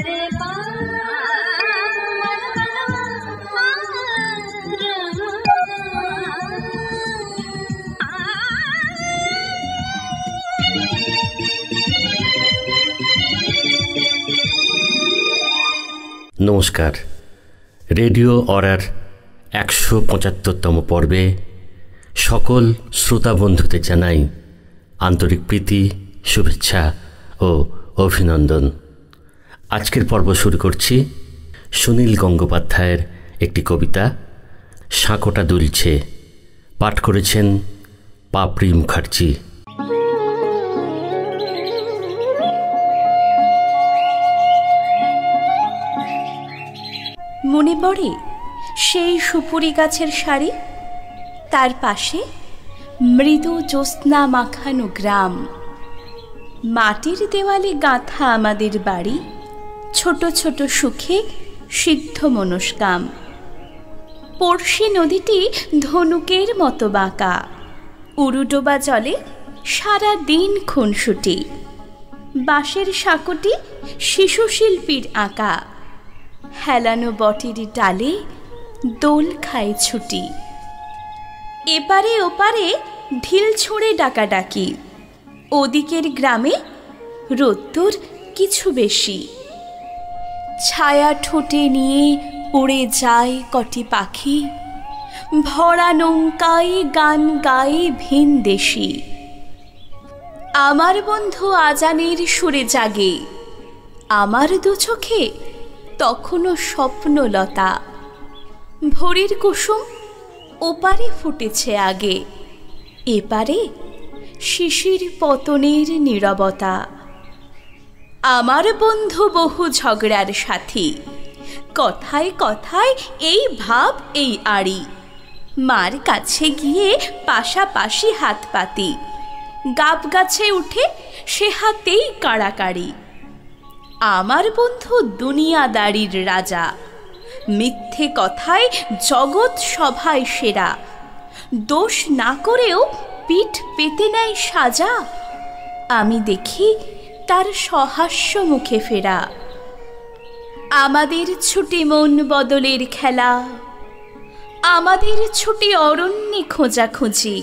নমস্কার। রেডিও অরার ১৭৫তম পর্বে সকল শ্রোতা বন্ধুদের জানাই আন্তরিক প্রীতি, শুভেচ্ছা ও অভিনন্দন। আজকের পর্ব শুরু করছি সুনীল গঙ্গোপাধ্যায়ের একটি কবিতা শাঁখটা দুলছে। পাঠ করেছেন পাপড়ি মুখার্জি। মনে পড়ে সেই সুপুরি গাছের সারি, তার পাশে মৃদু জ্যোৎস্না মাখানো গ্রাম। মাটির দেওয়ালে গাঁথা আমাদের বাড়ি, ছোট ছোট সুখে সিদ্ধ মনস্কাম। পড়শি নদীটি ধনুকের মতো বাঁকা, উরুডোবা জলে সারা দিন খুনসুটি। বাঁশের সাঁকোটি শিশু শিল্পীর আঁকা, হেলানো বটের ডালে দোল খায় ছুটি। এপারে ওপারে ঢিল ছুঁড়ে ডাকাডাকি, ওদিকের গ্রামে রোদ্দুর কিছু বেশি। ছায়া ঠোঁটে নিয়ে উড়ে যায় কটি পাখি, ভরা নৌকায় গান গায়ে ভিন দেশি। আমার বন্ধু আজানের সুরে জাগে, আমার দু চোখে তখনও স্বপ্নলতা। ভোরের কুসুম ওপারে ফুটেছে আগে, এপারে শিশির পতনের নীরবতা। আমার বন্ধু বহু ঝগড়ার সাথী, কথায় কথায় এই ভাব এই আড়ি। মার কাছে গিয়ে পাশাপাশি হাত পাতি, গাব গাছে উঠে সে হাতেই কাড়াকাড়ি। আমার বন্ধু দুনিয়াদারির রাজা, মিথ্যে কথায় জগৎ সভায় সেরা। দোষ না করেও পিঠ পেতে নেয় সাজা, আমি দেখি তার সহাস্য মুখে ফেরা। আমাদের ছুটি মন বদলের খেলা, আমাদের ছুটি অরণ্যে খোঁজাখুঁজি।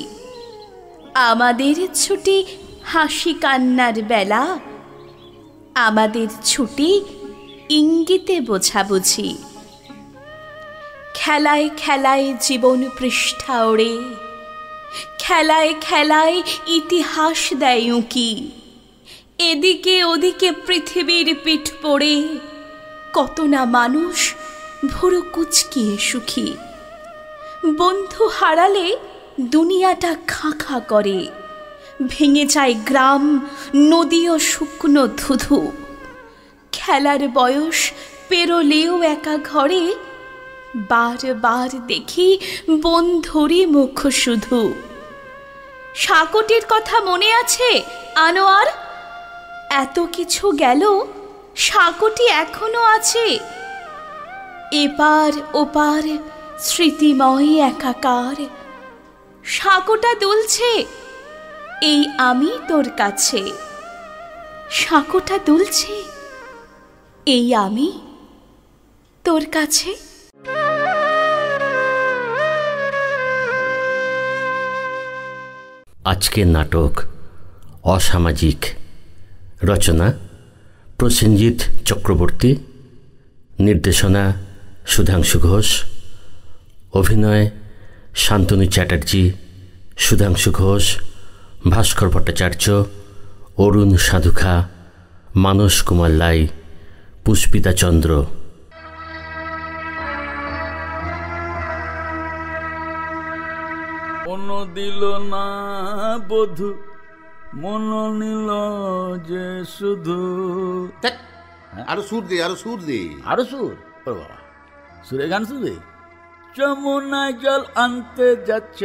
আমাদের ছুটি হাসি কান্নার বেলা, আমাদের ছুটি ইঙ্গিতে বোঝাবুঝি। খেলায় খেলায় জীবন পৃষ্ঠা ওড়ে, খেলায় খেলায় ইতিহাস দেয় উঁকি। এদিকে ওদিকে পৃথিবীর পিঠ পড়ে, কত না মানুষ ভুরু কুচকিয়ে সুখী। বন্ধু হারালে দুনিয়াটা খাঁ খাঁ করে, ভেঙে যায় গ্রাম নদী ও শুকনো ধুধু। খেলার বয়স পেরোলেও একা ঘরে, বারবার দেখি বন্ধুরই মুখ শুধু। সাঁকোটির কথা মনে আছে আনোয়ার? এত কিছু গেল, সাঁকোটি এখনো আছে। এপার ওপার স্মৃতিময় একাকার, সাঁকোটা দুলছে এই আমি তোর কাছে। সাঁকোটা দুলছে এই আমি তোর কাছে। আজকের নাটক অসামাজিক। রচনা প্রসেনজিৎ চক্রবর্তী, নির্দেশনা সুধাংশু ঘোষ, অভিনয় শান্তনু চ্যাটার্জি, সুধাংশু ঘোষ, ভাস্কর ভট্টাচার্য, অরুণ সাধুখা, মানস কুমার লাই, পুষ্পিতা চন্দ্র। মন দিল না বধু, মন নিল যে শুধু। আরো সুর দে, আরো সুর দে, আরো সুর। ও বাবা, সুরে গান শুনবে? যমুনায় জল আনতে যাচ্ছ,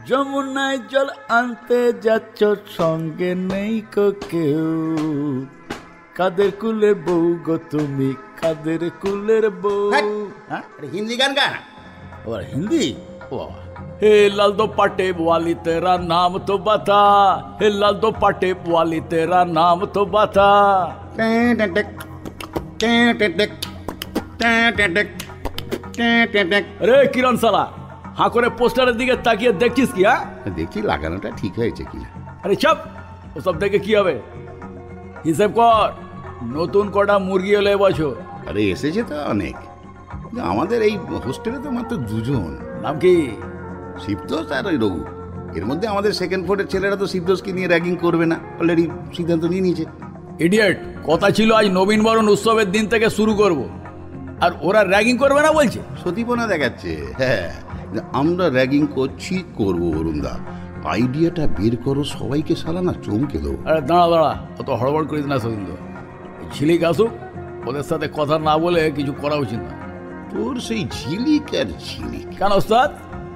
যমুনায় জল আনতে যাচ্ছ, সঙ্গে নেই কো কেউ। কাদের কুলের বউ গো তুমি, কাদের কুলের বউ? হ্যাঁ, হিন্দি গান গা। और हिंदी? वाह। हे लाल दो पाटे वाली तेरा नाम तो बता, हे लाल दो पाटे वाली तेरा नाम तो बता। রে কিরণ সালা, হাঁ করে পোস্টারের দিকে তাকিয়ে দেখছিস কি? হ্যাঁ দেখি লাগানোটা ঠিক হয়েছে কি। আরে চাপ, ওসব দেখে কি হবে? হিসেব কর, নতুন কটা মুরগি এলো এবছর। আরে এসেছে তো অনেক, আমাদের এই হোস্টেলে তো মাত্র 2 জন। নাম কি? শিবদোষ আর ওই রঘু। এর মধ্যে আমাদের সেকেন্ড ফ্লোরের ছেলেরা তো শিবদোষকে নিয়ে র্যাগিং করবে না, অলরেডি সিদ্ধান্ত নিয়ে নিয়েছে। ইডিয়েট, কথা ছিল আজ নবীনবরণ উৎসবের দিন থেকে শুরু করব, আর ওরা র্যাগিং করবে না বলছে। সতীপনা দেখাচ্ছে। হ্যাঁ, আমরা র্যাগিং করবো অরুণদা। আইডিয়াটা বের করো, সবাইকে সালানা চমকে দেবো। আরে দাঁড়া, অত হড়বড় করিস না সতীন্দ্র। ঝিলিক আসুক, ওদের সাথে কথা না বলে কিছু করা উচিত না। তোর সেই ঝিলিক আর ঝিলিক। কেন ওস্তাদ,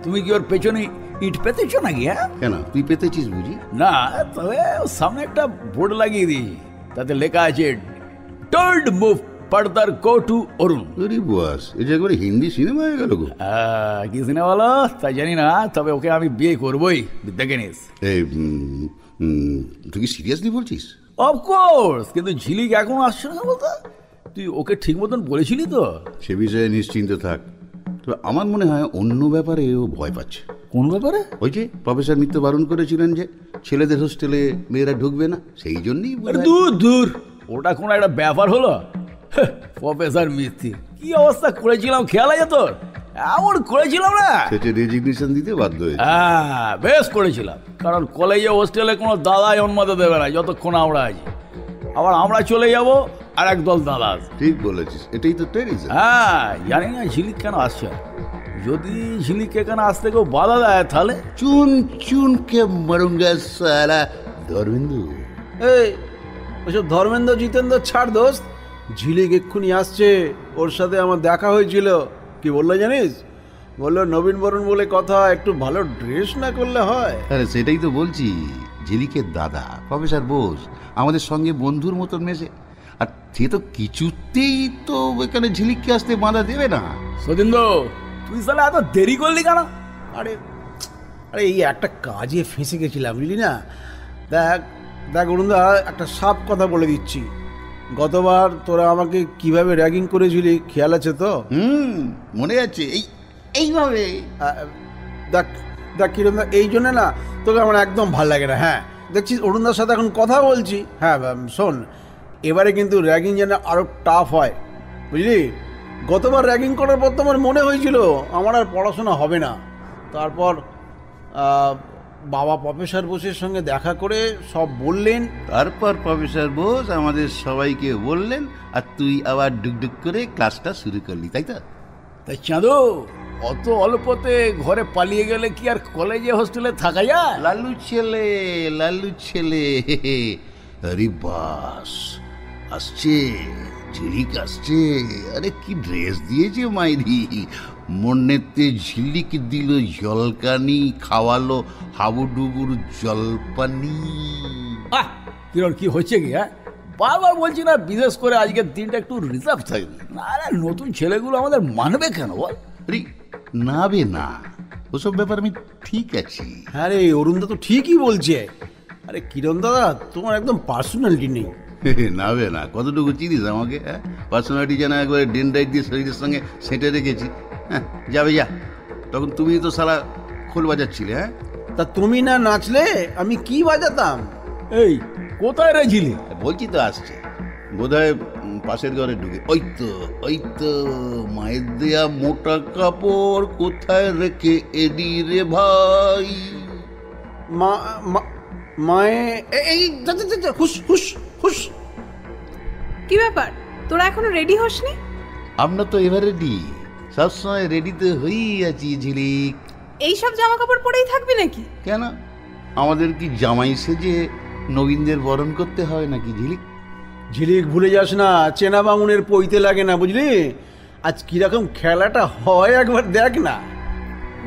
তুমি কি ওর পেছনে ইট পেতেছো নাকি? হ্যাঁ কেন, তুই পেতেছিস বুঝি? না, তবে ওর সামনে একটা বোর্ড লাগিয়ে দিই, তাতে লেখা আছে don't move further, go to Arun. আরে বাস, এটা একবারে হিন্দি সিনেমা হয়ে গেল গো। কি সিনেমা বলো তাই জানি না, তবে ওকে আমি বিয়ে করবোই, দেখে নিস। তুই কি সিরিয়াসলি বলছিস? অফকোর্স, কিন্তু ঝিলিক এখনো আসছে না বলতো। তুই ওকে ঠিক মতন বলেছিলি তো? সে বিষয়ে নিশ্চিন্ত থাক। তবে আমার মনে হয় অন্য ব্যাপারে ও ভয় পাচ্ছে। কোন ব্যাপারে? ওই যে প্রফেসর মিত্র বারণ করেছিলেন যে ছেলেদের হোস্টেলে মেয়েরা ঢুকবে না, সেই জন্যই। দূর, ওটা কোনো একটা ব্যাপার হলো? প্রফেসর মিস্ত্রি কি অবস্থা করেছিলাম খেয়াল আছে তোর? এমন করেছিলাম না, সেটা রেজিগনেশন দিতে বাধ্য হয়েছে। হ্যাঁ, বেশ করেছিলাম, কারণ কলেজে হোস্টেলে কোনো দাদাই অনুমতি দেবে না যতক্ষণ আমরা আছি। আবার আমরা চলে যাব আর একদল দাদা। ঠিক বলেছিস, এটাই তো ট্রেডিশন। হ্যাঁ, জানি না ঝিলিক কেন আসছে। যদি ঝিলিক এখানে আসতে কেউ বাধা দেয় তাহলে চুন কে মারুঙ্গা সালা ধর্মেন্দ্র। এই ওইসব ধর্মেন্দ্র জিতেন্দ্র ছাড় দোস্ত, ঝিলিক এক্ষুনি আসছে, ওর সাথে আমার দেখা হয়েছিল। কি বললো জানিস? বললো নবীন বরণ বলে কথা, একটু ভালো ড্রেস না করলে হয়। আরে সেটাই তো বলছি, ঝিলিকের দাদা প্রফেসর বোস আমাদের সঙ্গে বন্ধুর মতন মেশে, আর সে তো কিছুতেই তো এখানে ঝিলিককে আসতে বাধা দেবে না। সতীন্দ্র, তুই সালা এত দেরি করলি কেন? আরে এই একটা কাজে ফেঁসে গেছিলাম, বুঝলি না? দেখ অরুণদা, একটা সাপ কথা বলে দিচ্ছি। গতবার তোরা আমাকে কিভাবে র্যাগিং করেছিলি খেয়াল আছে তো? মনে আছে, এইভাবে। দেখ কিরণদা, এই জন্য না তোকে আমার একদম ভাল লাগে না। হ্যাঁ, দেখছিস অরুণদার সাথে এখন কথা বলছি। হ্যাঁ শোন, এবারে কিন্তু র্যাগিং যেন আরও টাফ হয়, বুঝলি? গতবার র্যাগিং করার পর তো আমার মনে হয়েছিল আমার আর পড়াশোনা হবে না। তারপর বাবা প্রফেসর বোসের সঙ্গে দেখা করে সব বললেন। তারপর প্রফেসর বোস আমাদের সবাইকে বললেন, আর তুই আবার ডুকডুক করে ক্লাসটা শুরু করলি, তাই তো? তাই চাঁদো, অত অল্পতে ঘরে পালিয়ে গেলে কি আর কলেজে হোস্টেলে থাকা যায়? লালু ছেলে আরে বাস, আসছে ঝিলিক আসছে। আরে কি ড্রেস দিয়েছে মাইরি, মনেতে ঝিলিক দিল জলকানি, খাওয়ালো হাবুডুবুর জলপানি। কিরণ কি হচ্ছে কি? হ্যাঁ, বারবার বলছি না বিশেষ করে আজকের দিনটা একটু রিজার্ভ থাকবে। না নতুন ছেলেগুলো আমাদের মানবে কেন বল? নাবে না, ওসব ব্যাপার আমি ঠিক আছি। হ্যাঁ রে, অরুণদা তো ঠিকই বলছে। আরে কিরণ দাদা, তোমার একদম পার্সোনালিটি নেই। নাবে না, কতটুকু চিনিস আমাকে? হ্যাঁ, পার্সোনালিটি যেন একবারে ডেন্ড্রাইট দিয়ে শরীরের সঙ্গে সেটে রেখেছি। হ্যাঁ, যাবে যা। তখন তুমি তো সারা খোল বাজাচ্ছিলে। হ্যাঁ, তা তুমি না নাচলে আমি কি বাজাতাম? এই কোথায় রে ঝিলি? বলছি তো আসছে, বোধহয় পাশের ঘরে ঢুকে। ওই তো মায়ের দেয়া মোটা কাপড় কোথায় রেখে এডি রে ভাই। মায়ে এই হুস হুস হুস। কি ব্যাপার, তোরা এখনো রেডি হসনি? আমরা তো এবার রেডি, সবসময় রেডিতে হয়েই আছি ঝিলিক। এইসব জামা কাপড় পরেই থাকবি নাকি? কেন, আমাদের কি জামাই সেজে নবীনদের বরণ করতে হয় নাকি ঝিলিক? ঝিলিক ভুলে যাস না, চেনা বামুনের পইতে লাগে না, বুঝলি? আজ কিরকম খেলাটা হয় একবার দেখ না।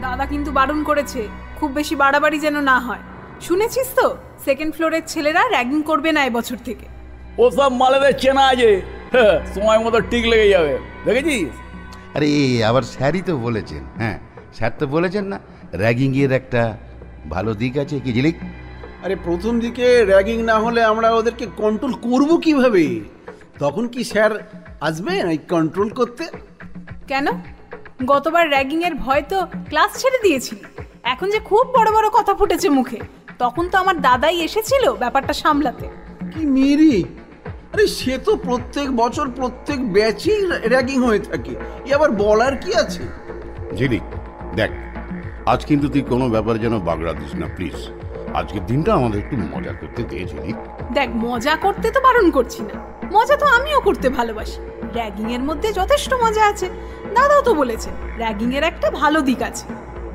দাদা কিন্তু বারণ করেছে, খুব বেশি বাড়াবাড়ি যেন না হয়। শুনেছিস তো, সেকেন্ড ফ্লোরের ছেলেরা র্যাগিং করবে না এবছর থেকে। ওসব মালেদের চেনা আছে, সময় মতো ঠিক লেগে যাবে, দেখেছিস? আরে আবার স্যারই তো বলেছেন। হ্যাঁ, স্যার তো বলেছেন না, র্যাগিংয়ের একটা ভালো দিক আছে কি ঝিলিক? আরে প্রথম দিকে র্যাগিং না হলে আমরা ওদেরকে কন্ট্রোল করব কিভাবে? তখন কি স্যার আসবেন ওই কন্ট্রোল করতে? কেন? গতবার র্যাগিং এর ভয় তো ক্লাস ছেড়ে দিয়েছিল, এখন যে খুব বড় বড় কথা ফুটেছে মুখে, তখন তো আমার দাদাই এসেছিল ব্যাপারটা সামলাতে। কি মেরি, আরে সে তো প্রত্যেক বছর প্রত্যেক ব্যাচেই র্যাগিং হয়ে থাকে, এ আবার বলার কি আছে? ঝিলিক দেখ, আজ কিন্তু তুই কোনো ব্যাপারে যেন বাগড়া দিস না প্লিজ। আজকের দিনটা আমাদের একটু মজা করতে দে ঝিলিক। দেখ, মজা করতে তো বারণ করছি না, মজা তো আমিও করতে ভালোবাসি। র্যাগিং এর মধ্যে যথেষ্ট মজা আছে, দাদাও তো বলেছে র্যাগিং এর একটা ভালো দিক আছে।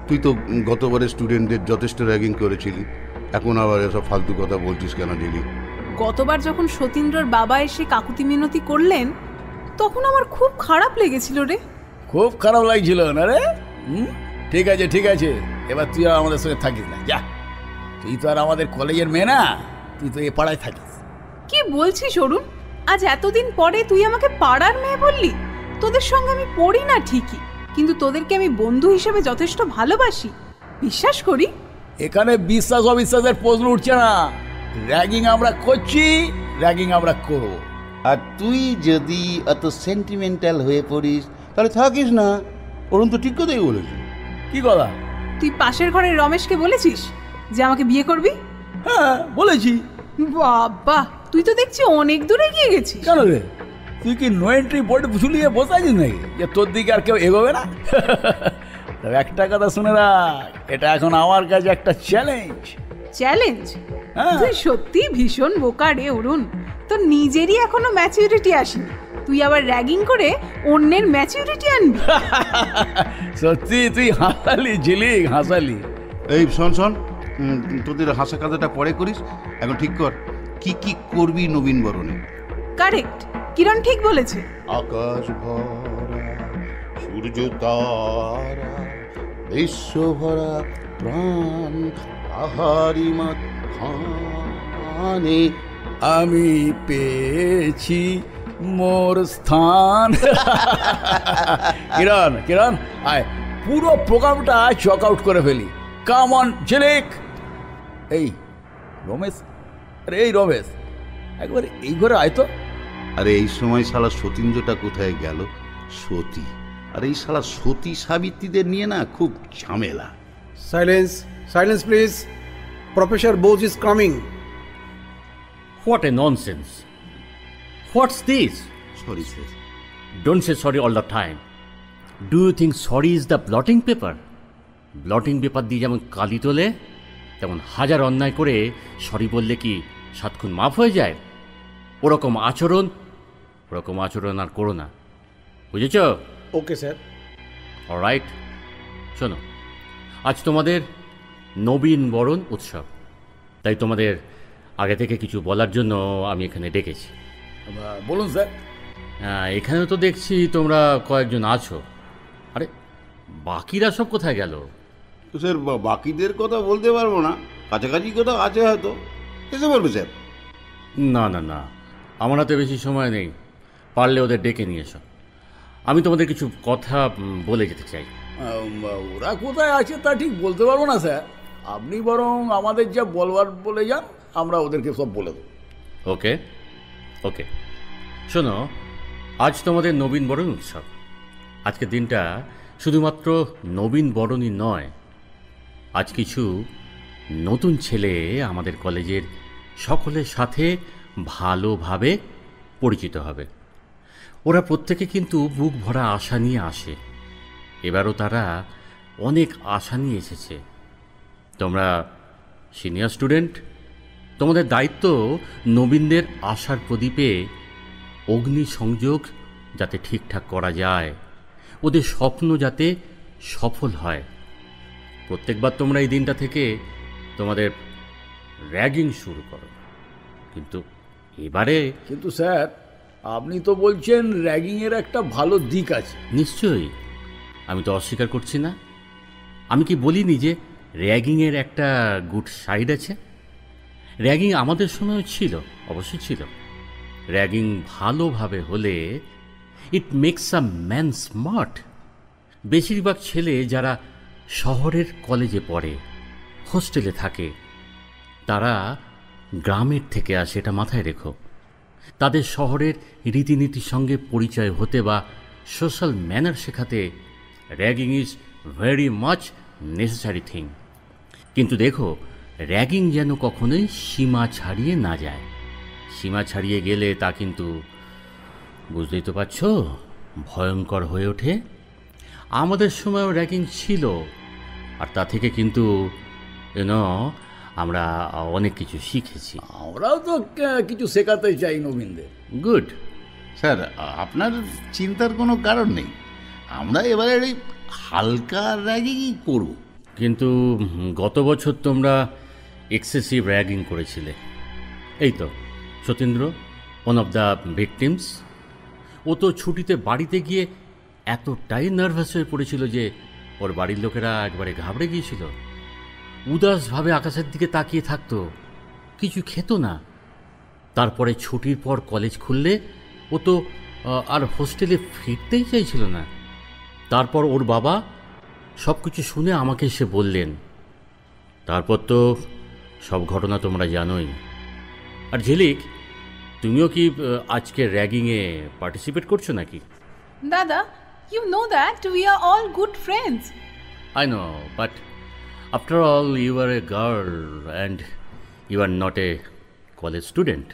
তুই তো গতবারে স্টুডেন্টদের যথেষ্ট র্যাগিং করেছিলি, এখন আবার এসব ফালতু কথা বলছিস কেন ঝিলিক? গতবার যখন সতীন্দ্রর বাবা এসে কাকুতি মিনতি করলেন, তখন আমার খুব খারাপ লেগেছিল রে। খুব খারাপ লাগছিল না রে? ঠিক আছে ঠিক আছে, এবার তুই আর আমাদের সঙ্গে থাকিস না, যা। তুই তো আর আমাদের কলেজের মেয়ে না, তুই তো এ পাড়ায় থাকিস। কি বলছিস অরুণ? আজ এতদিন পরে তুই আমাকে পাড়ার মেয়ে বললি? তোদের সঙ্গে আমি পড়ি না ঠিকই, কিন্তু তোদেরকে আমি বন্ধু হিসেবে যথেষ্ট ভালোবাসি, বিশ্বাস করি। এখানে বিশ্বাস অবিশ্বাসের প্রশ্ন উঠছে না। র্যাগিং আমরা করছি, র্যাগিং আমরা করবো। আর তুই যদি এত সেন্টিমেন্টাল হয়ে পড়িস তাহলে থাকিস না। অরুণ তো ঠিক কথাই বলেছে। কি কথা? তুই পাশের ঘরের রমেশকে বলেছিস যে আমাকে বিয়ে করবি? হ্যাঁ বলেছি। বাবা, তুই তো দেখছি অনেক দূরে গিয়ে গেছিস। কেন রে, তুই কি নো এন্ট্রি বোর্ড ঝুলিয়ে বসে আছিস নাকি যে তোর দিকে আর কেউ এগোবে না? তবে একটা কথা শুনে রাখ, এটা এখন আমার কাছে একটা চ্যালেঞ্জ। চ্যালেঞ্জ? তুই সত্যি ভীষণ বোকা রে অরুণ, তোর নিজেরই এখনো ম্যাচুরিটি আসেনি, তুই আবার র্যাগিং করে অন্যের ম্যাচুরিটি আনবি? সত্যি তুই হাসালি ঝিলিক, হাসালি। এই শোন শোন, তোদের হাসা কাঁদাটা পরে করিস, এখন ঠিক কর কি কি করবি নবীন বরণে। কারেক্ট, কিরণ ঠিক বলেছে। আকাশ ভরা সূর্য তারা, বিশ্ব ভরা প্রাণ, আহারি মাথানে আমি পেয়েছি মোর স্থান। কিরণ কিরণ আয়, পুরো প্রোগ্রামটা চক আউট করে ফেলি। কাম অন ঝিলিক। এই রমেশ, আরে এই রমেশ, একবার এই ঘরে আয় তো। আরে এই সময় শালা সতীন্দ্রটা কোথায় গেল? সতী, আর এই শালা সতী সাবিত্রীদের নিয়ে না খুব ঝামেলা। Silence, silence please, professor Bose is coming. What a nonsense! What's this? Sorry sir. Don't say sorry all the time. Do you think sorry is the blotting paper? Bloating paper দিয়ে যেমন কালি তোলে, তেমন হাজার অন্যায় করে সরি বললে কি 7 খুন মাফ হয়ে যায়? ওরকম আচরণ আর করো না, বুঝেছ? Okay sir. অলরাইট, শোনো, আজ তোমাদের নবীন বরণ উৎসব, তাই তোমাদের আগে থেকে কিছু বলার জন্য আমি এখানে ডেকেছি। বলুন স্যার। হ্যাঁ, এখানে তো দেখছি তোমরা কয়েকজন আছো। আরে বাকিরা সব কোথায় গেল? তো স্যার বাকিদের কথা বলতে পারবো না, কাছাকাছি কোথাও আছে হয়তো, এসে বলবে স্যার। না না না, আমার হাতে বেশি সময় নেই, পারলে ওদের ডেকে নিয়ে এসো। আমি তোমাদের কিছু কথা বলে যেতে চাই। ওরা কোথায় আছে তা ঠিক বলতে পারবো না স্যার, আপনি বরং আমাদের যা বলবার বলে যান, আমরা ওদেরকে সব বলে দেবো। ওকে ওকে, শোনো, আজ তোমাদের নবীন বরণ উৎসব। আজকের দিনটা শুধুমাত্র নবীন বরণই নয়, আজ কিছু নতুন ছেলে আমাদের কলেজের সকলের সাথে ভালোভাবে পরিচিত হবে। ওরা প্রত্যেকে কিন্তু বুক ভরা আশা নিয়ে আসে, এবারও তারা অনেক আশা নিয়ে এসেছে। তোমরা সিনিয়র স্টুডেন্ট, তোমাদের দায়িত্ব নবীনদের আশার প্রদীপে অগ্নি সংযোগ যাতে ঠিকঠাক করা যায়, ওদের স্বপ্ন যাতে সফল হয়। প্রত্যেকবার তোমরা এই দিনটা থেকে তোমাদের র্যাগিং শুরু করো, কিন্তু এবারে। কিন্তু স্যার, আপনি তো বলছেন র্যাগিংয়ের একটা ভালো দিক আছে। নিশ্চয়ই, আমি তো অস্বীকার করছি না। আমি কি বলিনি যে র্যাগিংয়ের একটা গুড সাইড আছে? র্যাগিং আমাদের সময়ও ছিল, অবশ্যই ছিল। র্যাগিং ভালোভাবে হলে it makes a man smart. বেশিরভাগ ছেলে যারা শহরের কলেজে পড়ে, হোস্টেলে থাকে, তারা গ্রামের থেকে আসে, এটা মাথায় রেখো। তাদের শহরের রীতিনীতির সঙ্গে পরিচয় হতে বা সোশ্যাল ম্যানার শেখাতে ragging is very much necessary thing. কিন্তু দেখো, র্যাগিং যেন কখনোই সীমা ছাড়িয়ে না যায়। সীমা ছাড়িয়ে গেলে তা কিন্তু, বুঝতেই তো পারছো, ভয়ঙ্কর হয়ে ওঠে। আমাদের সময়ও র্যাগিং ছিল, আর তা থেকে কিন্তু আমরা অনেক কিছু শিখেছি। আমরাও তো কিছু শেখাতে চাই নবীনদের। গুড। স্যার, আপনার চিন্তার কোনো কারণ নেই, আমরা এবারে এই হালকা র্যাগিংই করব। কিন্তু গত বছর তোমরা এক্সেসিভ র্যাগিং করেছিলে। এই তো Satindra, one of the victims, ও তো ছুটিতে বাড়িতে গিয়ে এতটাই নার্ভাস হয়ে পড়েছিল যে ওর বাড়ির লোকেরা একবারে ঘাবড়ে গিয়েছিল। উদাসভাবে আকাশের দিকে তাকিয়ে থাকতো, কিছু খেত না। তারপরে ছুটির পর কলেজ খুললে ও তো আর হোস্টেলে ফিরতেই চাইছিল না। তারপর ওর বাবা সব কিছু শুনে আমাকে এসে বললেন। তারপর তো সব ঘটনা তোমরা জানোই। আর ঝিলিক, তুমিও কি আজকে র্যাগিংয়ে পার্টিসিপেট করছো নাকি? দাদা, you know that we are all good friends. I know, but after all, you are a girl and you are not a college student.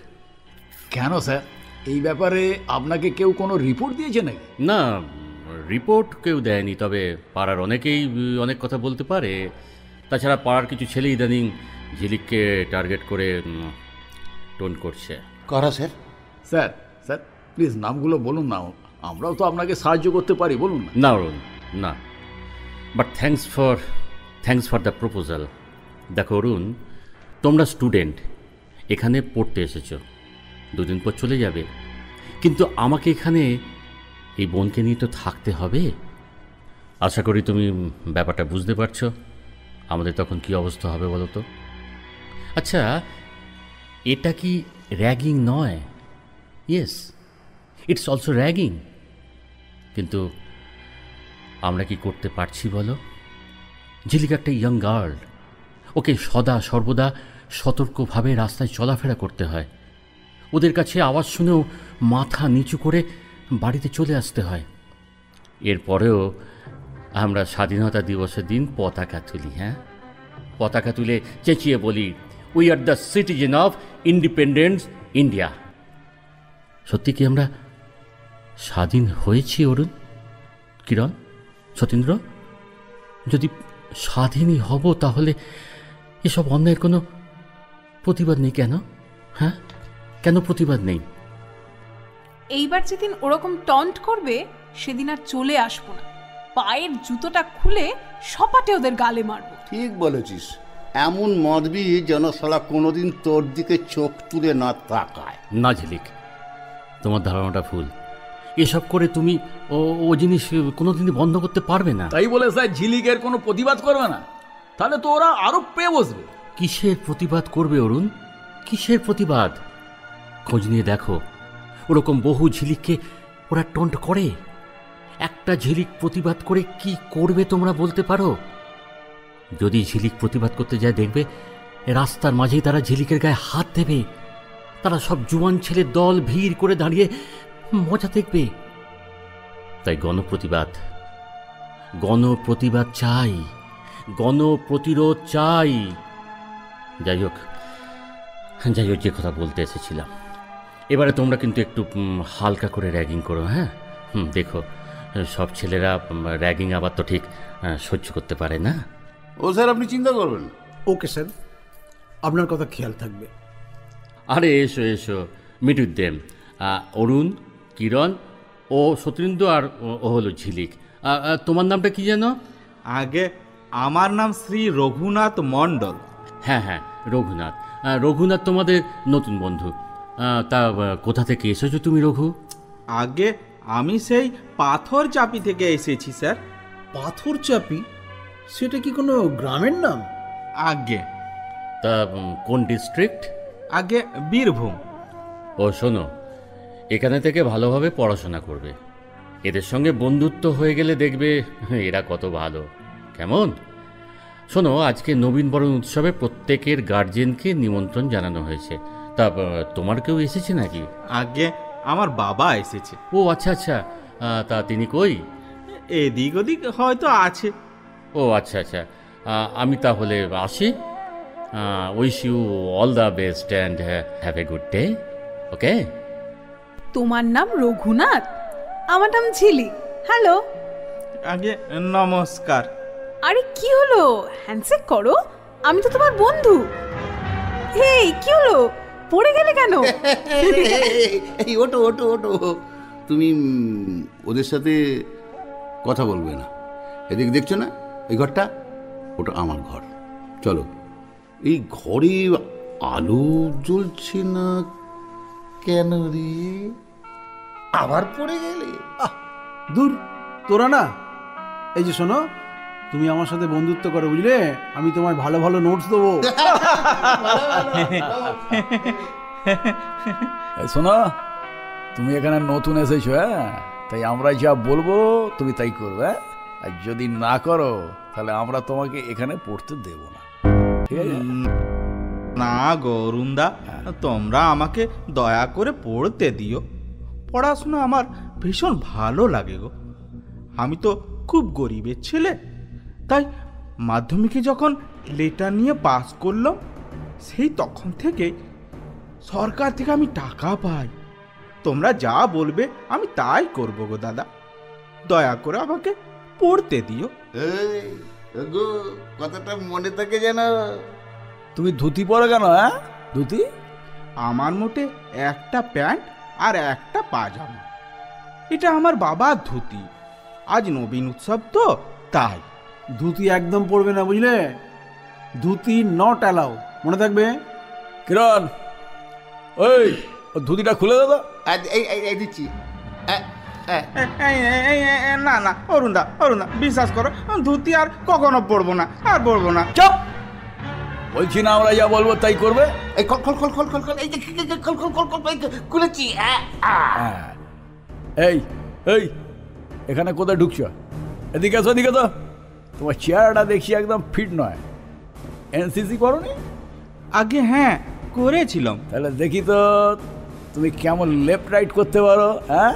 কেন স্যার, এই ব্যাপারে আপনাকে কেউ কোনো রিপোর্ট দিয়েছে নাকি? না, রিপোর্ট কেউ দেয়নি, তবে পাড়ার অনেকেই অনেক কথা বলতে পারে। তাছাড়া পাড়ার কিছু ছেলে ইদানিং ঝিলিককে টার্গেট করে টোন করছে। করা স্যার? স্যার স্যার প্লিজ নামগুলো বলুন না, আমরাও তো আপনাকে সাহায্য করতে পারি, বলুন না। না অরুণ, না, but thanks for the proposal. দেখো অরুণ, তোমরা স্টুডেন্ট, এখানে পড়তে এসেছো, দুদিন পর চলে যাবে। কিন্তু আমাকে এখানে এই বোনকে নিয়ে তো থাকতে হবে। আশা করি তুমি ব্যাপারটা বুঝতে পারছো আমাদের তখন কি অবস্থা হবে বলো তো। আচ্ছা, এটা কি র্যাগিং নয়? Yes, it's also ragging. কিন্তু আমরা কি করতে পারছি বলো? ঝিলিক একটা ইয়ং গার্ল, ওকে সদা সর্বদা সতর্কভাবে রাস্তায় চলাফেরা করতে হয়। ওদের কাছে আওয়াজ শুনেও মাথা নিচু করে বাড়িতে চলে আসতে হয়। এরপরেও আমরা স্বাধীনতা দিবসের দিন পতাকা তুলি। হ্যাঁ, পতাকা তুলে চেঁচিয়ে বলি, we are the citizen of independence India. সত্যি কি আমরা স্বাধীন হয়েছি অরুণ, কিরণ, সতীন্দ্র? যদি স্বাধীনই হব, তাহলে এসব অন্যায়ের কোনো প্রতিবাদ নেই কেন? হ্যাঁ, কেন প্রতিবাদ নেই? এইবার যেদিন ওরকম টন্ট করবে সেদিন আর চলে আসবো না, পায়ের জুতোটা খুলে সপাটে ওদের গালে মারবো। ঠিক বলেছিস, এমন মারবি যেন শালা কোনোদিন তোর দিকে চোখ তুলে না তাকায়। না ঝিলিক, তোমার ধারণাটা ভুল। এসব করে তুমি ও জিনিস কোনোদিনই বন্ধ করতে পারবে না। তাই বলে স্যার ঝিলিকের কোনো প্রতিবাদ করবে না? তাহলে তো ওরা আরো পেয়ে বসবে। কিসের প্রতিবাদ করবে অরুণ? কিসের প্রতিবাদ? খোঁজ নিয়ে দেখো, ওরকম বহু ঝিলিককে ওরা টন্ট করে। একটা ঝিলিক প্রতিবাদ করে কি করবে তোমরা বলতে পারো? যদি ঝিলিক প্রতিবাদ করতে যায়, দেখবে রাস্তার মাঝেই তারা ঝিলিকের গায়ে হাত দেবে। তারা সব জুয়ান ছেলের দল ভিড় করে দাঁড়িয়ে মজা দেখবে। তাই গণপ্রতিবাদ চাই, গণপ্রতিরোধ চাই। যাই হোক, যে কথা বলতে এসেছিলাম, এবারে তোমরা কিন্তু একটু হালকা করে র্যাগিং করো। হ্যাঁ, দেখো, সব ছেলেরা র্যাগিং আবার তো ঠিক সহ্য করতে পারে না। ও স্যার, আপনি চিন্তা করবেন। ওকে স্যার, আপনার কথা খেয়াল থাকবে। আরে এসো এসো, মিট উইথ দেম। অরুণ, কিরণ ও সতীন্দ্র, আর ও হলো ঝিলিক। তোমার নামটা কি যেন? আগে আমার নাম শ্রী রঘুনাথ মণ্ডল। হ্যাঁ হ্যাঁ, রঘুনাথ। রঘুনাথ তোমাদের নতুন বন্ধু। তা কোথা থেকে এসেছো তুমি রঘু? আগে আমি সেই পাথর চাপি থেকে এসেছি স্যার। পাথর চাপি? সেটা কি কোনো গ্রামের নাম? আগে। তা কোন ডিস্ট্রিক্ট? আগে বীরভূম। ও শোনো, এখানে থেকে ভালোভাবে পড়াশোনা করবে। এদের সঙ্গে বন্ধুত্ব হয়ে গেলে দেখবে এরা কত ভালো। কেমন? শোনো, আজকে নবীনবরণ উৎসবে প্রত্যেকের গার্জেনকে নিমন্ত্রণ জানানো হয়েছে। তা তোমার কেউ এসেছে নাকি? আগে আমার বাবা এসেছে। ও আচ্ছা আচ্ছা, তা তিনি কই? এদিক ওদিক হয়তো আছে। ও আচ্ছা আচ্ছা, আমি তাহলে আসি। Wish you all the best and have a good day. Okay. তোমার নাম রঘুনাথ? আমার নাম ঝিলি। হ্যালো। আগে নমস্কার। আরে কি হলো, হ্যান্ডশেক করো, আমি তো তোমার বন্ধু। এই কি হলো, পড়ে গেলে কেন? এই ওটো ওটো ওটো, তুমি ওদের সাথে কথা বলবে না। এদিকে দেখছো না এই ঘরটা, ওটা আমার ঘর। চলো। এই ঘরে আলো জ্বলছে না কেন রে? আবার পড়ে গেলে? দূর, তোরা না, এই যে শোনো, তুমি আমার সাথে বন্ধুত্ব করো, বুঝলে? আমি তোমায় ভালো ভালো নোটস দেবো। শোনো, তুমি এখানে নতুন এসেছো, হ্যাঁ, তাই আমরা যা বলবো তুমি তাই করবে, হ্যাঁ? আর যদি না করো তাহলে আমরা তোমাকে এখানে পড়তে দেব না, ঠিক আছে? না গো অরুণদা, তোমরা আমাকে দয়া করে পড়তে দিও। পড়াশোনা আমার ভীষণ ভালো লাগে গো। আমি তো খুব গরিবের ছেলে, তাই মাধ্যমিকে যখন লেটার নিয়ে পাস করলাম, সেই তখন থেকে সরকার থেকে আমি টাকা পাই। তোমরা যা বলবে আমি তাই করবো গো দাদা। দয়া করে আমাকে পড়তে দিও। এই গো, কথাটা মনে থাকে যেন। তুমি ধুতি পরো কেন, হ্যাঁ? ধুতি? আমার মোটে একটা প্যান্ট আর একটা পাজামা। এটা আমার বাবার ধুতি। আজ নবীন উৎসব তো তাই। ধুতি একদম পরবে না, বুঝলে? ধুতি নট অ্যালাউ, মনে থাকবে। কিরণ, ওই ধুতিটা খুলে দাও। এই দিচ্ছি। না না অরুণদা, অরুণদা বিশ্বাস করো, ধুতি আর কখনো পরবো না, আর পরবো না। চুপ! বলছি না আমরা যা বলবো তাই করবে। এই খল খল খল খল খল খল, এই যে খল খল খল খল খুলেছি। এই এই এখানে কোথায় ঢুকছো? এদিকে আসো, এদিকে তো। তোমার চেহারাটা দেখছি একদম ফিট নয়। এনসিসি করোনি? আগে হ্যাঁ করেছিলাম। তাহলে দেখি তো তুমি কেমন লেফট রাইট করতে পারো, হ্যাঁ?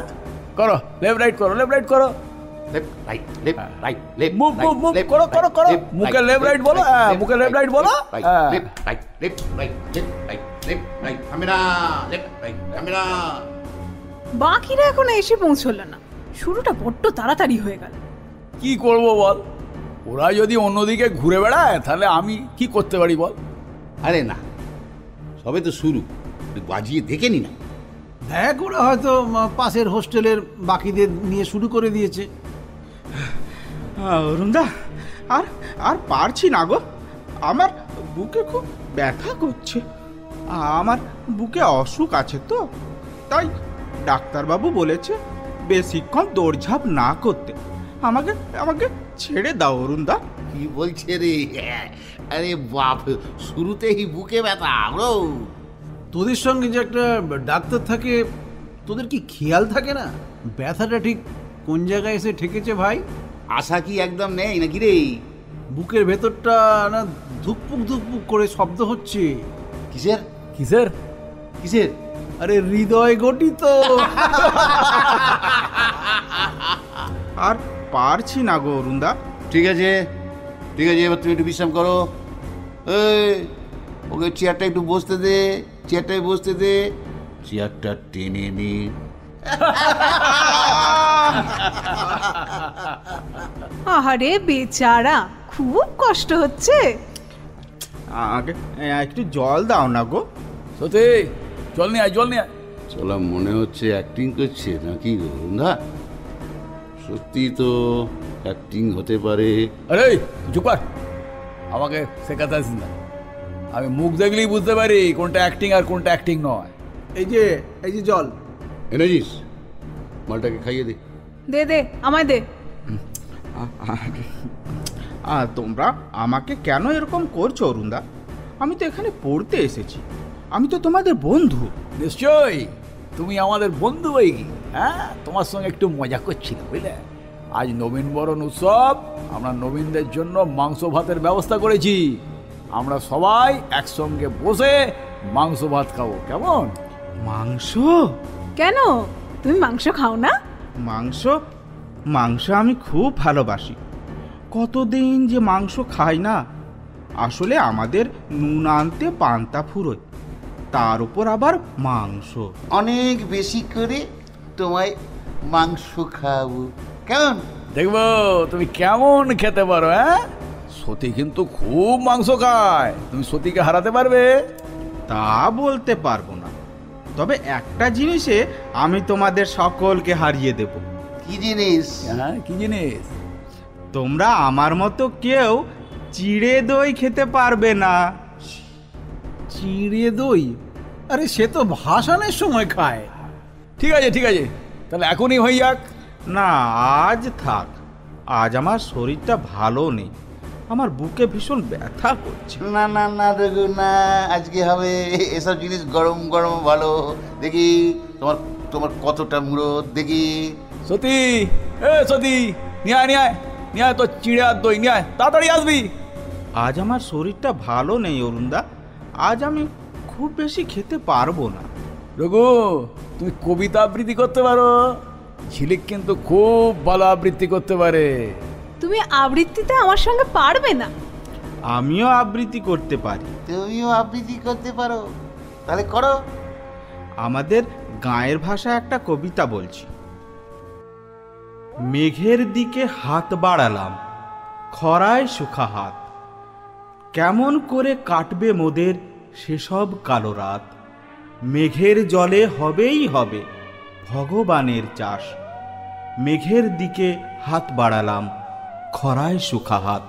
করো, লেফট রাইট করো, লেফট রাইট করো। মুভ মুভ মুভ করো করো করো। মুখে লেফট রাইট বলো, হ্যাঁ, মুখে লেফট রাইট বলো। বাকিরা এখনো এসে পৌঁছলো না, শুরুটা বড্ড তাড়াতাড়ি হয়ে গেল। কি করবো বল? ওরা যদি অন্যদিকে ঘুরে বেড়ায় তাহলে আমি কি করতে পারি বল? আরে না, সবে তো শুরু, বাজিয়ে দেখে নি না। দেখ, ওরা হয়তো পাশের হোস্টেলের বাকিদের নিয়ে শুরু করে দিয়েছে। অরুণদা, আর আর পারছি না গো। আমার বুকে খুব ব্যথা করছে। আমার বুকে অসুখ আছে তো, তাই ডাক্তারবাবু বলেছে বেশিক্ষণ দৌড়ঝাঁপ না করতে। আমাকে আমাকে ছেড়ে দাও অরুণদা। কি বলছে রে? আরে বাপ, শুরুতেই বুকে ব্যথা ব্রো। তোদের সঙ্গে যে একটা ডাক্তার থাকে, তোদের কি খেয়াল থাকে না ব্যথাটা ঠিক কোন জায়গায় এসে ঠেকেছে ভাই? আশা কি একদম নেই নাকি রে? বুকের ভেতরটা না ধুকপুক ধুকপুক করে শব্দ হচ্ছে। কিসের কিসের কিসের? আরে হৃদয় গঠিত। আর পারছি না গো অরুণদা। ঠিক আছে ঠিক আছে, এবার তুমি একটু বিশ্রাম করো। এই ওকে চেয়ারটা একটু বসতে দে, চেয়ারটায় বসতে দে, চেয়ারটা টেনে নে। আহারে বেচারা, খুব কষ্ট হচ্ছে। আগে একটু জল দাও না গো। সত্যি জল নিয়ে আয়, জল নিয়ে আয়। চলা মনে হচ্ছে অ্যাক্টিং করছে নাকি রুন্ধা? সত্যি তো অ্যাক্টিং হতে পারে। আরে চুপ কর, আমাকে শেখাতে আসিস না। আমি মুখ দেখলেই বুঝতে পারি কোনটা অ্যাক্টিং আর কোনটা অ্যাক্টিং নয়। এই যে জল এনেছিস? মালটাকে খাইয়ে দে। দে দে, আমায় দে। তোমরা আমাকে কেন এরকম করছো অরুণদা? আমি তো এখানে পড়তে এসেছি, আমি তো তোমাদের বন্ধু। নিশ্চয়ই তুমি আমাদের বন্ধু হয়ে কি, হ্যাঁ? তোমার সঙ্গে একটু মজা করছিলাম, বুঝলে? আজ নবীন বরণ উৎসব, আমরা নবীনদের জন্য মাংস ভাতের ব্যবস্থা করেছি। আমরা সবাই একসঙ্গে বসে মাংস ভাত খাবো, কেমন? মাংস? কেন, তুমি মাংস খাও না? মাংস মাংস আমি খুব ভালোবাসি। কতদিন যে মাংস খাই না। আসলে আমাদের নুন আনতে পান্তা ফুরোয়, তার উপর আবার মাংস। অনেক বেশি করে তোমায় মাংস খাওয়াবো, কেমন? দেখবো তুমি কেমন খেতে পারো। হ্যাঁ, সতী কিন্তু খুব মাংস খায়, তুমি সতীকে হারাতে পারবে? তা বলতে পারবো না, তবে একটা জিনিসে আমি তোমাদের সকলকে হারিয়ে দেব। কি জিনিস? হ্যাঁ, কি জিনিস? তোমরা আমার মতো কেউ চিড়ে দই খেতে পারবে না। চিড়ে দই? আরে সে তো ভাসানের সময় খায়। ঠিক আছে, ঠিক আছে, তাহলে এখনই হয়ে যাক। না, আজ থাক। আজ আমার শরীরটা ভালো নেই, আমার বুকে ভীষণ ব্যথা করছে। না না না রঘু, না, আজকে হবে। এসব জিনিস গরম গরম ভালো। দেখি তোমার তোমার কতটা মুরত, দেখি। সতী, সতী, নিয়ে আয়, নিয়ে আয়, নিয়ে আয়, তো চিড়ে আর দই নিয়ে আয়, তাড়াতাড়ি আসবি। আজ আমার শরীরটা ভালো নেই অরুণদা, আজ আমি খুব বেশি খেতে পারবো না। রঘু, তুমি কবিতা আবৃত্তি করতে পারো, ঝিলিক কিন্তু খুব ভালো আবৃত্তি করতে পারে। তুমি আবৃত্তিতে আমার সঙ্গে পারবে না? আমিও আবৃত্তি করতে পারি। তুমিও আবৃত্তি করতে পারো, তাহলে করো। আমাদের গাঁয়ের ভাষায় একটা কবিতা বলছি। মেঘের দিকে হাত বাড়ালাম, খরায় শুখা হাত, কেমন করে কাটবে মোদের সেসব কালো রাত। মেঘের জলে হবেই হবে ভগবানের চাষ, মেঘের দিকে হাত বাড়ালাম, খরায় শুখা হাত।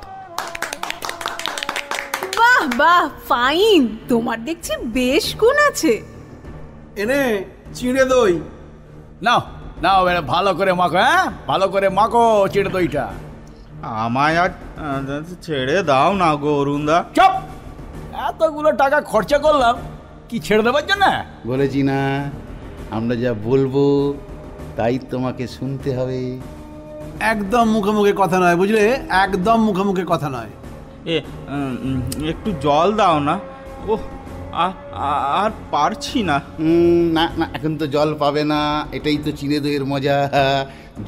বাহ বাহ, ফাইন, তোমার দেখছি বেশ গুণ আছে। এনে চিড়ে দই। নাও নাও, এবার ভালো করে মাখো। হ্যাঁ, ভালো করে মাখো চিড়ে দইটা। আমায় আর ছেড়ে দাও না গো অরুণদা। চপ, এতগুলো টাকা খরচা করলাম কি ছেড়ে দেওয়ার জন্য? বলেছি না, আমরা যা বলবো তাই তোমাকে শুনতে হবে। একদম মুখে মুখে কথা নয়, বুঝলে? একদম মুখে মুখে কথা নয়। এ একটু জল দাও না। ওহ, আর পারছি না। না না, এখন তো জল পাবে না, এটাই তো চিড়ে দইয়ের মজা।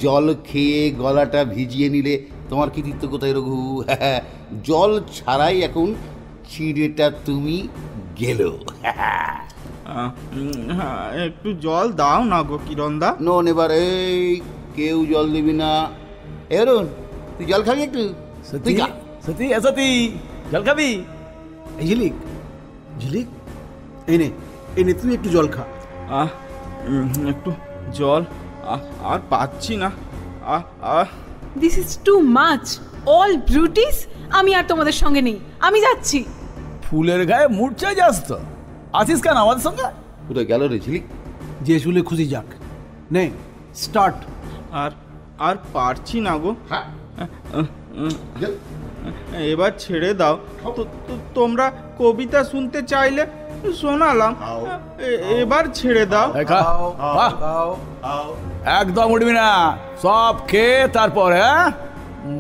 জল খেয়ে গলাটা ভিজিয়ে নিলে তোমার কৃতিত্ব কোথায় রঘু? জল ছাড়াই এখন চিড়েটা তুমি গেলো। একটু জল দাও না গো কিরণদা। নো নেবার, এই কেউ জল দিবি না। এরুন, তুই জল খাবি একটু? সতী, সতী, সতী, জল খাবি? এই ঝিলিক, ঝিলিক, এনে এনে তুই একটু জল খা। একটু জল, আর পাচ্ছি না। This is too much, all brutes. আমি আর তোমাদের সঙ্গে নেই, আমি যাচ্ছি। ফুলের গায়ে মূর্ছা যাস তো, আসিস কেন আমাদের সঙ্গে? কোথায় গেল রে ঝিলিক? যে শুলে খুশি যাক। নে স্টার্ট। আর পারছি না গো। হ্যাঁ, এবার ছেড়ে দাও। তোমরা কবিতা শুনতে চাইলে শোনালাম, এবার ছেড়ে দাও। দেখা, বাহ, একদম উঠবি না, সব খেয়ে তারপর। হ্যাঁ,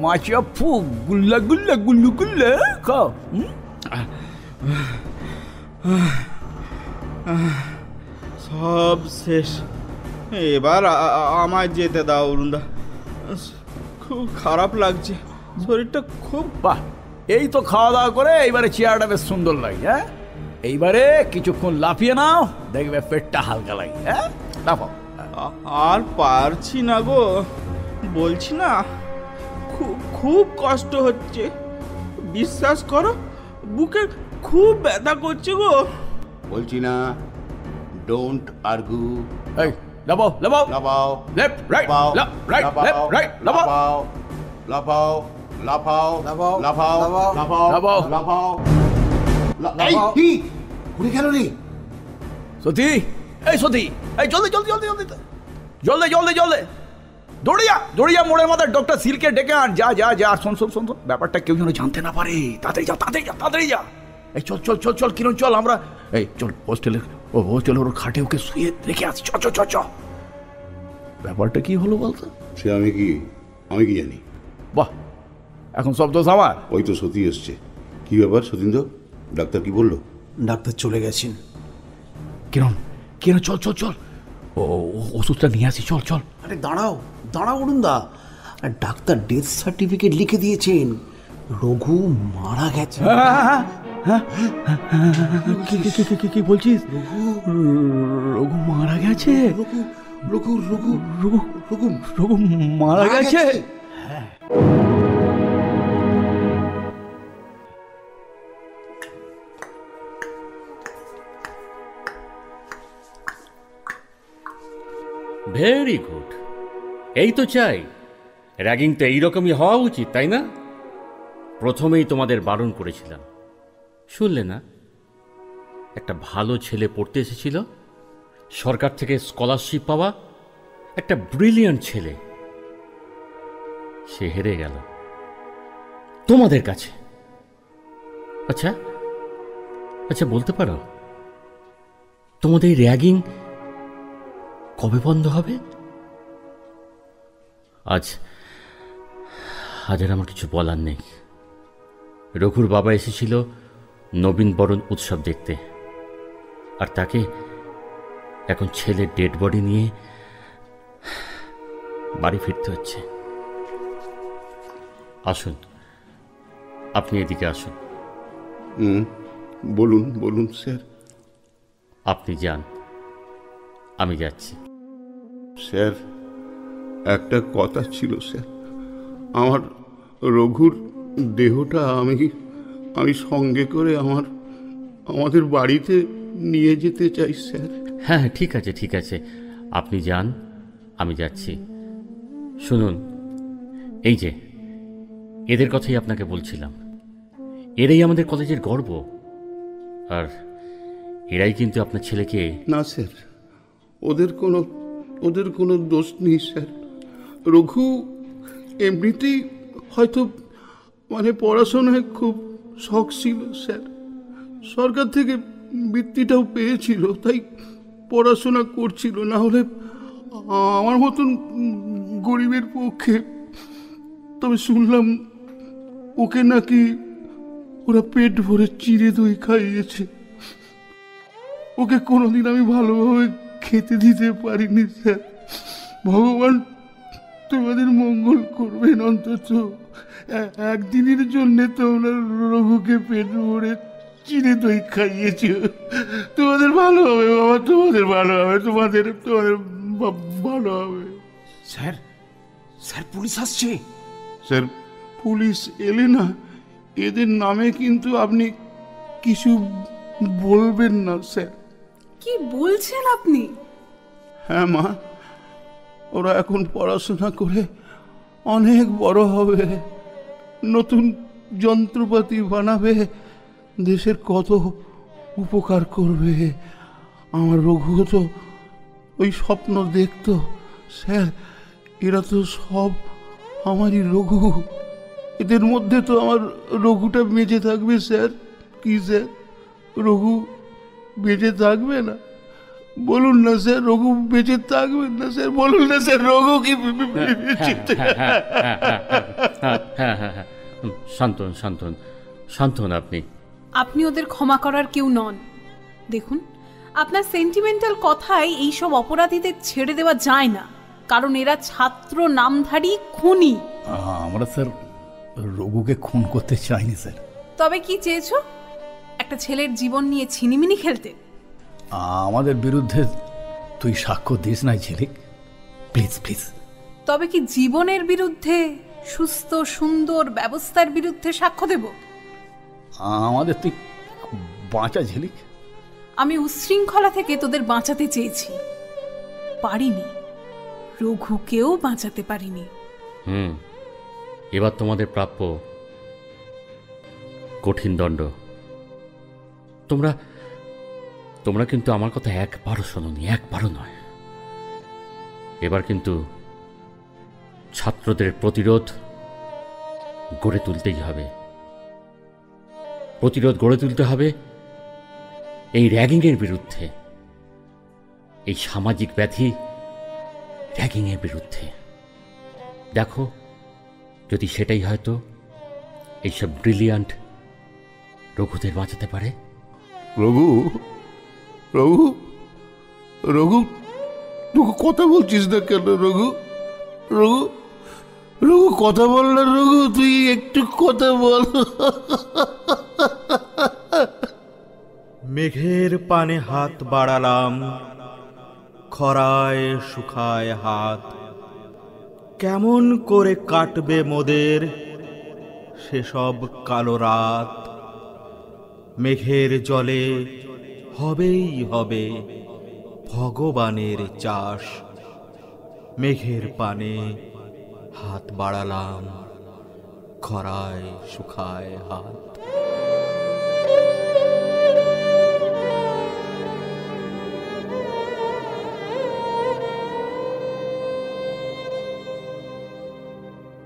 মাছিয়া ফু, গুল্লা গুল্লা গুল্লু গুল্লা খাও। সব শেষ, এবার আমায় যেতে দাও অরুণদা। খুব খারাপ লাগছে, শরীরটা খুব। বাহ, এই তো খাওয়া দাওয়া করে এইবারে চেয়ারটা বেশ সুন্দর লাগে। হ্যাঁ, এইবারে কিছুক্ষণ লাফিয়ে নাও, দেখবে পেটটা হালকা লাগে। হ্যাঁ, লাফাও। আর পারছি না গো, বলছি না, খুব কষ্ট হচ্ছে। বিশ্বাস করো, বুকে খুব ব্যথা করছে গো। বলছি না, ডোন্ট আর্গু। এই লাফাও, লাফাও, লাফাও, লেফট রাইট, লাফাও, রাইট লেফট রাইট, লাফাও, লাফাও, লাফাও, লাফাও, লাফাও, লাফাও, লাফাও, লাফাও। লাফাও। এই কি উড়ে গেল রে? সতী, এই সতী, এই জলদি জলদি জলদি জলদি জলদি জলদি জলদি দৌড়ে যা, দৌড়ে যা, মোড়ের মাথায় ডক্টর সিলকে ডেকে আন। যা যা যা, শোন শোন শোন শোন, ব্যাপারটা কেউ যেন জানতে না পারে। তাড়াতাড়ি যা, তাড়াতাড়ি যা, তাড়াতাড়ি যা। এই চল চল চল চল, কিরণ চল, আমরা এই চল হোস্টেলের ওর খাটে ওকে শুয়ে রেখে আসি। চ চ চ চ। ব্যাপারটা কি হলো বলতো? সে আমি কি জানি? বাহ, এখন সব দোষ আমার। ওই তো সতী এসছে। কি ব্যাপার সতীন্দ্র? ডাক্তার কি বললো? ডাক্তার চলে গেছেন। কিরণ কিরণ, চল চল চল, ওষুধটা নিয়ে আসি, চল চল। আরে দাঁড়াও দাঁড়াও অরুণদা, আর ডাক্তার ডেথ সার্টিফিকেট লিখে দিয়েছেন, রঘু মারা গেছে। কি বলছিস? রঘু মারা গেছে? রঘু রঘু রঘু রঘু রঘু রঘু মারা গেছে? ভেরি গুড, এই তো চাই। র্যাগিং তো এইরকমই হওয়া উচিত, তাই না? প্রথমেই তোমাদের বারণ করেছিলাম, শুনলে না? একটা ভালো ছেলে পড়তে এসেছিল, সরকার থেকে স্কলারশিপ পাওয়া একটা ব্রিলিয়ান্ট ছেলে, সে হেরে গেল তোমাদের কাছে। আচ্ছা আচ্ছা, বলতে পারো তোমাদের এই র্যাগিং কবে বন্ধ হবে? আজ আর আমার কিছু বলার নেই। রঘুর বাবা এসেছিল নবীন বরণ উৎসব দেখতে, আর তাকে এখন ছেলের ডেড বডি নিয়ে বাড়ি ফিরতে হচ্ছে। আসুন, আপনি এদিকে আসুন। বলুন বলুন স্যার। আপনি যান, আমি যাচ্ছি। স্যার, একটা কথা ছিল স্যার, আমার রঘুর দেহটা আমি সঙ্গে করে আমাদের বাড়িতে নিয়ে যেতে চাই স্যার। হ্যাঁ হ্যাঁ, ঠিক আছে ঠিক আছে, আপনি যান, আমি যাচ্ছি। শুনুন, এই যে এদের কথাই আপনাকে বলছিলাম, এরাই আমাদের কলেজের গর্ব, আর এরাই কিন্তু আপনার ছেলেকে... না স্যার, ওদের কোনো দোষ নেই স্যার। রঘু এমনিতেই হয়তো পড়াশোনায় খুব শখ ছিল স্যার, সরকার থেকে বৃত্তিটাও পেয়েছিল, তাই পড়াশোনা করছিল। না হলে আমার মতন গরিবের পক্ষে... তবে শুনলাম ওকে নাকি ওরা পেট ভরে চিড়ে দই খাইয়েছে। ওকে কোনোদিন আমি ভালোভাবে খেতে দিতে পারিনি স্যার। ভগবান তোমাদের মঙ্গল করবেন, অন্তত একদিনের জন্যে তোমরা রঘুকে পেট ভরে চিড়ে দই খাইয়েছে। তোমাদের ভালো হবে বাবা, তোমাদের ভালো হবে, তোমাদের ভালো হবে। স্যার স্যার, পুলিশ আসছে। স্যার, পুলিশ এলে না এদের নামে কিন্তু আপনি কিছু বলবেন না স্যার। কি বলছেন আপনি? হ্যাঁ মা, ওরা এখন পড়াশোনা করে অনেক বড় হবে, নতুন যন্ত্রপাতি বানাবে, দেশের কত উপকার করবে। আমার রঘু তো ওই স্বপ্ন দেখতো স্যার। এরা তো সব আমারই রঘু, এদের মধ্যে তো আমার রঘুটা বেঁচে থাকবে স্যার। কি স্যার, রঘু বেঁচে থাকবে না? বলুন না স্যার, রঘু বেঁচে থাকবেন না স্যার? বলুন না স্যার, রঘু কি শান্তন শান্তন শান্তন, আপনি ওদের ক্ষমা করার কেউ নন। দেখুন, আপনার সেন্টিমেন্টাল কথায় এইসব অপরাধীদের ছেড়ে দেওয়া যায় না, কারণ এরা ছাত্র নামধারী খুনি। আমরা স্যার রঘুকে খুন করতে চাইনি স্যার। তবে কি চেয়েছো? একটা ছেলের জীবন নিয়ে ছিনিমিনি খেলতে? আমাদের বিরুদ্ধে তুই সাক্ষ্য দিস নাই ঝিলিক, প্লিজ প্লিজ। তবে কি জীবনের বিরুদ্ধে, সুস্থ সুন্দর ব্যবস্থার বিরুদ্ধে সাক্ষ্য দেব? আমাদের তুই বাঁচা ঝিলিক। আমি উচ্ছৃঙ্খলা থেকে তোদের বাঁচাতে চেয়েছি, পারিনি। রঘুকেও বাঁচাতে পারিনি। এবার তোমাদের প্রাপ্য কঠিন দণ্ড। তোমরা কিন্তু আমার কথা একবারও শোনোনি, একবারও নয়। এবার কিন্তু ছাত্রদের প্রতিরোধ গড়ে তুলতেই হবে। প্রতিরোধ গড়ে তুলতে হবে এই র্যাগিংয়ের বিরুদ্ধে, এই সামাজিক ব্যাধি র্যাগিংয়ের বিরুদ্ধে। দেখো, যদি সেটাই হয়তো এইসব ব্রিলিয়ান্ট রঘুদের বাঁচাতে পারে। রঘু রঘু রঘু, রঘু কথা বলছিস না কেন রঘু? রঘু, রঘু কথা বল না রঘু, তুই একটু কথা বল। মেঘের পানে হাত বাড়ালাম, খরায় শুকায় হাত। কেমন করে কাটবে মোদের সেসব কালো রাত? মেঘের জলে হবেই হবে ভগবানের চাষ। মেঘের পানে হাত বাড়ালাম, খরায় শুকায় হাত।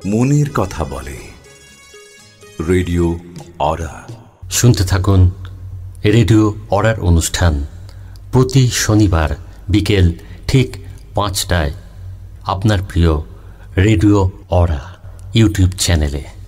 মনের কথা বলে রেডিও অরা। শুনতে থাকুন রেডিও অরার অনুষ্ঠান প্রতি শনিবার বিকেল ঠিক 5টায় আপনার প্রিয় রেডিও অরা ইউটিউব চ্যানেলে।